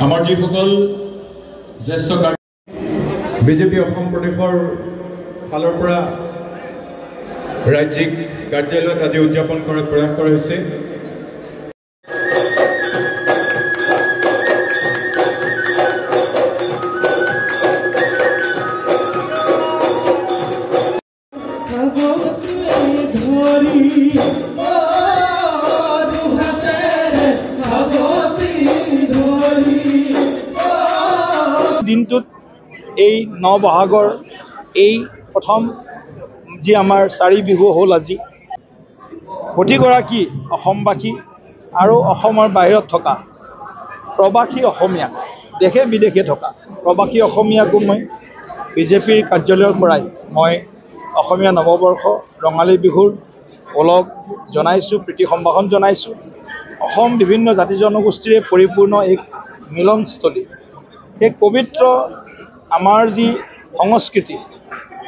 আমাৰ যিসকল জ্যেষ্ঠ বিজেপি অসম প্ৰদেশৰ ফালৰ পৰা ৰাজ্যিক কাৰ্যালয়ত আজি উদযাপন কৰাৰ প্ৰয়াস কৰা হৈছে। দিনটোত এই নবহাগৰ এই প্ৰথম যি আমাৰ চাৰি বিহু হ'ল আজি প্ৰতিগৰাকী অসমবাসী আৰু অসমৰ বাহিৰত থকা প্ৰবাসী অসমীয়া দেশে বিদেশে থকা প্ৰবাসী অসমীয়াকো মই বিজেপিৰ কাৰ্যালয়ৰ পৰাই মই অসমীয়া নৱবৰ্ষ ৰঙালী বিহুৰ ওলগ জনাইছোঁ, প্ৰীতি সম্ভাষণ জনাইছোঁ। অসম বিভিন্ন জাতি জনগোষ্ঠীৰে পৰিপূৰ্ণ এক মিলনস্থলী। এই পবিত্ৰ আমাৰ যি সংস্কৃতি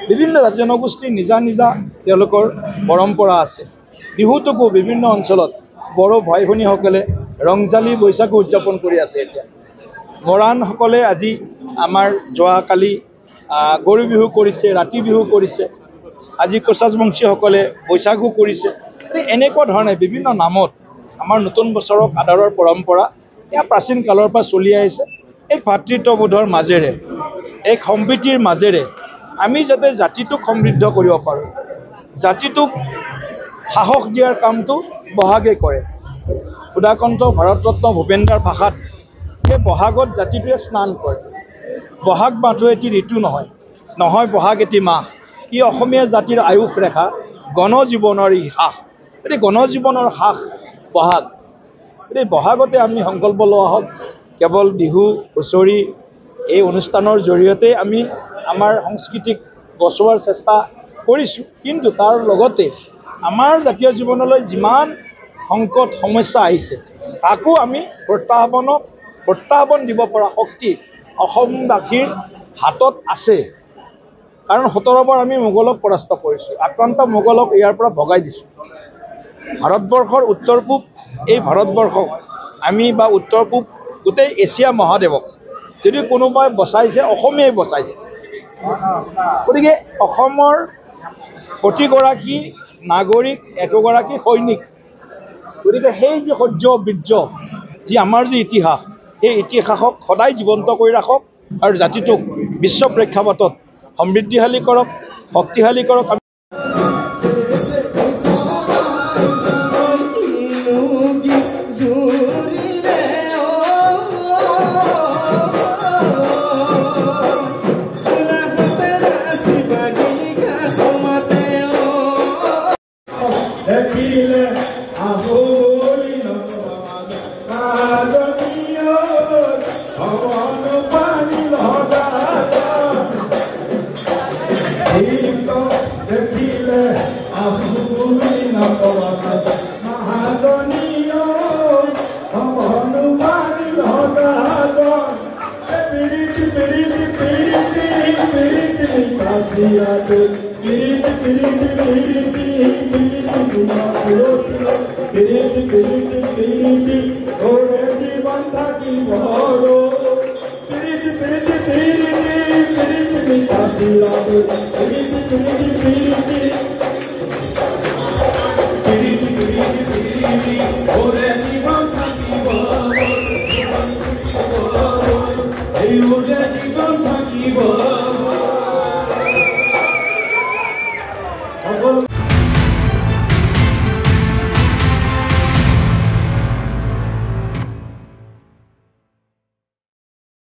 বিভিন্ন জাতি জনগোষ্ঠীৰ নিজা নিজা তেওঁলোকৰ পৰম্পৰা আছে। বিহুটোকো বিভিন্ন অঞ্চলত বড়ো ভাই ভনীসকলে ৰংজালী বৈশাখু উদযাপন কৰি আছে। এতিয়া মৰাণসকলে আজি আমাৰ যোৱাকালি গৰু বিহু কৰিছে, ৰাতি বিহু কৰিছে, আজি কোচাজবংশীসকলে বৈশাখু কৰিছে। এনেকুৱা ধৰণে বিভিন্ন নামত আমাৰ নতুন বছৰক আদৰৰ পৰম্পৰা এয়া প্ৰাচীন কালৰ পৰা চলি আহিছে। এক ভাতৃত্ববোধৰ মাজেৰে এক সম্প্ৰীতিৰ মাজেৰে আমি যাতে জাতিটোক সমৃদ্ধ কৰিব পাৰোঁ, জাতিটোক সাহস দিয়াৰ কামটো বহাগে কৰে। সুধাকণ্ঠ ভাৰতৰত্ন ভূপেন্দ্ৰৰ ভাষাত সেই বহাগত জাতিটোৱে স্নান কৰে। বহাগ মাহটো এটি ঋতু নহয়, নহয় বহাগ এটি মাহ। ই অসমীয়া জাতিৰ আয়ুস ৰেখা, গণজীৱনৰ ই সাহ। এই গণজীৱনৰ সাহ বহাগ। এই বহাগতে আমি সংকল্প লোৱা হওক কেৱল বিহু হুঁচৰি এই অনুষ্ঠানৰ জৰিয়তে আমি আমাৰ সংস্কৃতিক বচোৱাৰ চেষ্টা কৰিছোঁ, কিন্তু তাৰ লগতে আমাৰ জাতীয় জীৱনলৈ যিমান সংকট সমস্যা আহিছে তাকো আমি প্ৰত্যাহ্বান দিব পৰা শক্তি অসমবাসীৰ হাতত আছে। কাৰণ 17 বাৰ আমি মোগলক পৰাস্ত কৰিছোঁ, আক্ৰান্ত মোগলক ইয়াৰ পৰা ভগাই দিছোঁ। ভাৰতবৰ্ষৰ উত্তৰ পূব এই ভাৰতবৰ্ষক আমি বা উত্তৰ পূব গোটেই এছিয়া মহাদেশক যদি কোনোবাই বচাইছে অসমীয়াই বচাইছে। গতিকে অসমৰ প্ৰতিগৰাকী নাগৰিক একোগৰাকী সৈনিক। গতিকে সেই যি শৌৰ্য বীৰ্য যি আমাৰ যি ইতিহাস সেই ইতিহাসক সদায় জীৱন্ত কৰি ৰাখক আৰু জাতিটোক বিশ্ব প্ৰেক্ষাপটত সমৃদ্ধিশালী কৰক, শক্তিশালী কৰক। You